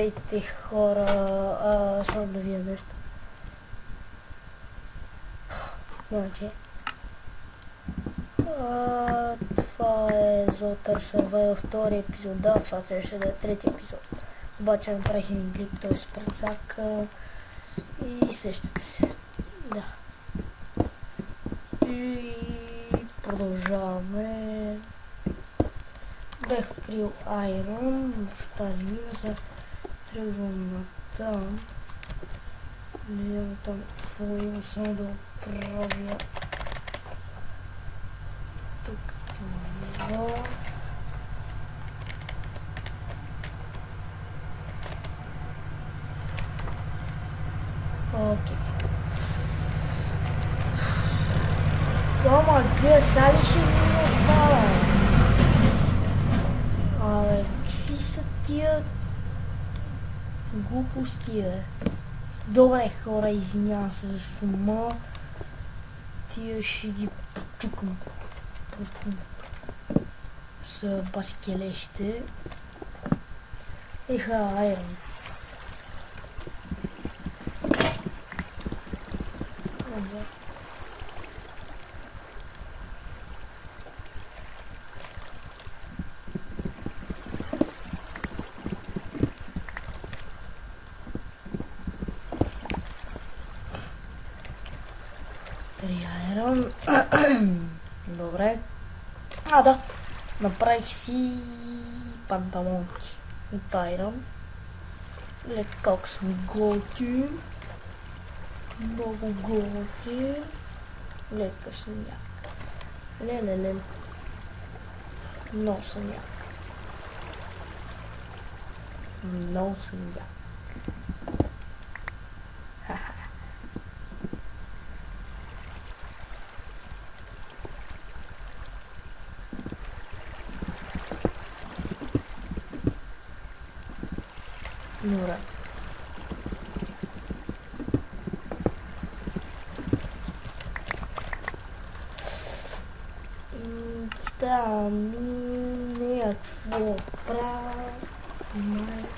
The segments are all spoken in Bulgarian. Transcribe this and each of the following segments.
Здравейте хора, само да видя нещо. Значи, това е Zoltar Survival втори епизод, да, това трябваше да е трети епизод. Обаче направих един клип, той се прецака и сещате се. Да. И продължаваме. Бях открил Iron в тази мина, сега тръгвам на там. Не знам там какво има, само да оправя тук това. Окей. Ама гъ, сега ли ще мина това? Абе, какви са тия глупости, бе? Добре, хора, извинявам се за шума. Тия ще ги почукам. Просто са баскелещите. Еха, айрон. Айрон. Добре. Да. Направих си панталонки от айрон. Лед как съм готин. Много готин. Лека съм як. Леле. Много съм як. Много съм як. Добре. Да, някакво правим.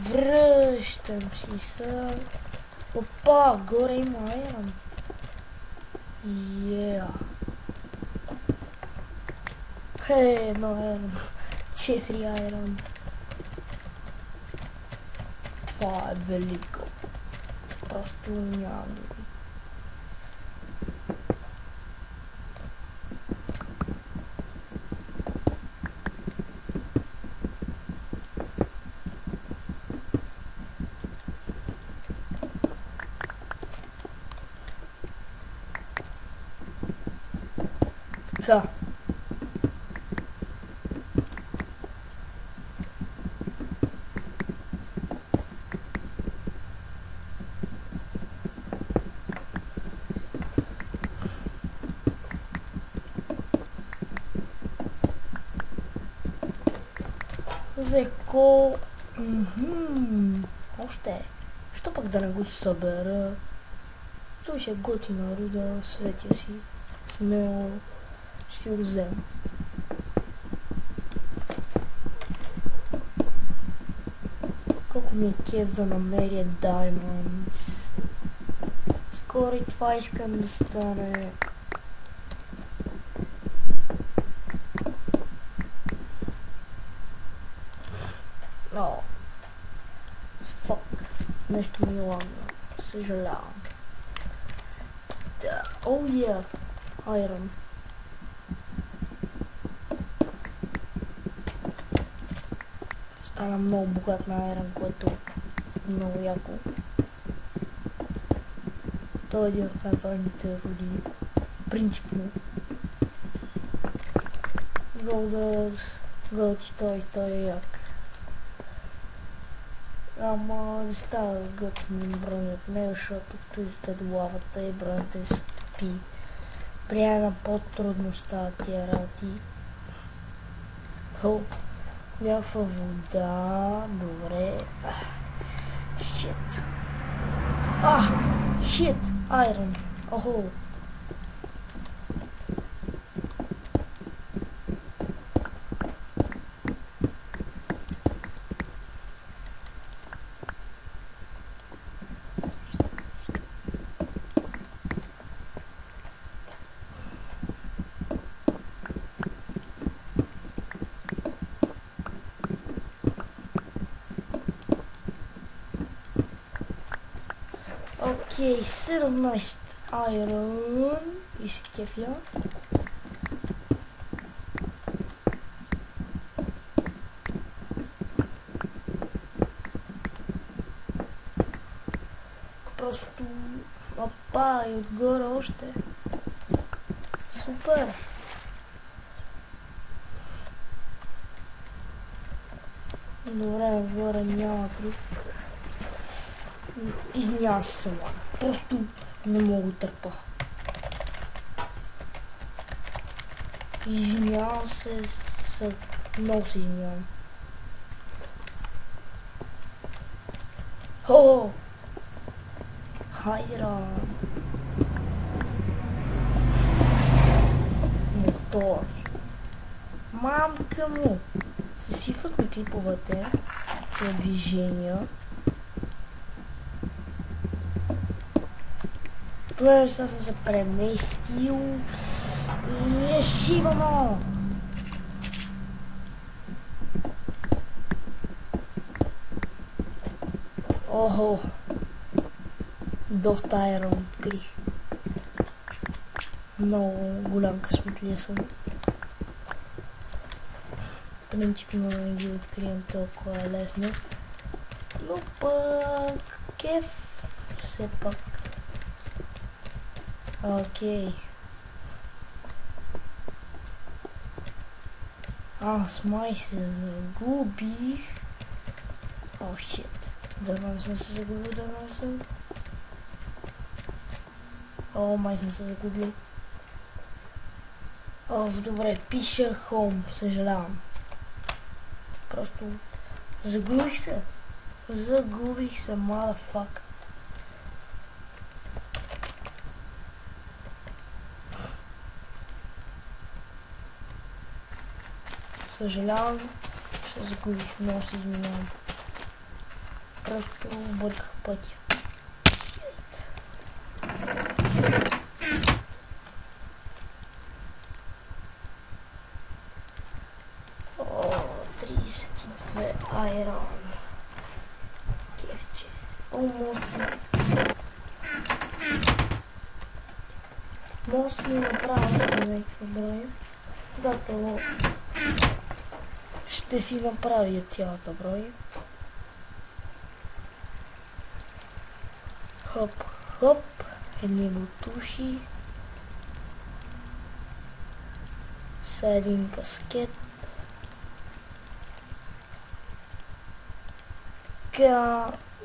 Връщам си се. Опа, горе има айрон. Едно айрон. 4 айрон. Това е велико. Просто нямам думи. Така. Зеко. Още. Що пък да не го събера? Той ще готи на руда в светия си. С него ще си го взема. Колко ми е кеф да намеря Diamonds. Скоро и това искам да стане. Нещо ми лагна. Съжалявам. Да. Айрон. Стана много богат на айрон, което е много яко. Той е един от най-важните руди. Принципно. Гълти той е як. Ама не става готини брони от него, защото птиците до лавата и броните се топи. Приема по-трудно става тия работи. Някаква вода, добре. Shit. Shit, айрон. Охо. Окей, 17 айрон и се кефя. Просто опа и отгоре още. Супер! Добре, отгоре няма друг. Извинявам се сама. Просто не мога да търпа. Извинявам се, много се извинявам. О! Хайра! Мотор. Мамка му! Съсифат ми клиповете, тези движения. Поне сега съм се преместил и е шибано! Охо! Доста айрон открих. Много голям късметлия съм. Принципно не ги открием толкова лесно. Но пък кеф все пак. Окей. Аз май се загубих. О, шит. Дърван съм се загубил, дърван съм. О, май съм се загубил. О, добре, пиша home, съжалявам. Просто загубих се. Загубих се, motherfucker. Съжалявам, че загубих, много се изминавам. Просто обърках пътя. О, 32 айрон. Кефче. О, може си направя някаква броя. Когато ще си направя цялата броя. Хоп, хоп, едни бутуши. С един каскет.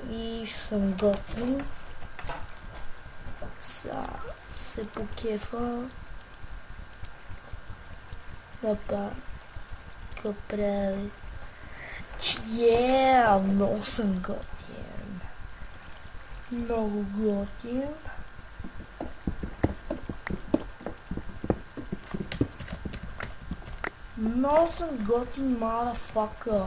И съм готин. Се покефа. Да пак прави. Много съм готин. Много готин. Много съм готин, motherfucker.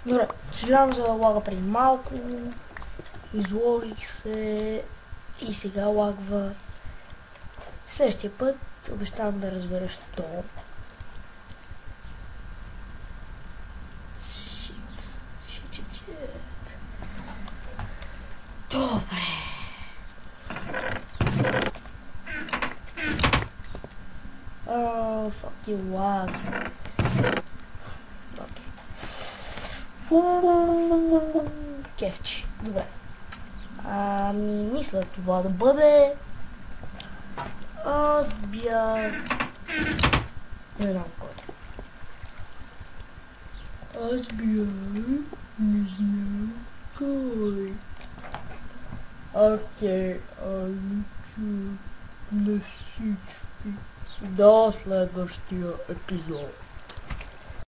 Добре, съжалявам за лага преди малко, изложих се и сега лагва. Следващия път обещавам да разбера що. Шит. Добре. Fuck you, lag. Кефчи. Добре. Мисля това да бъде. Аз бях... Не знам кой. Аз бях... Не знам кой. Окей, лечу на всички до следващия епизод.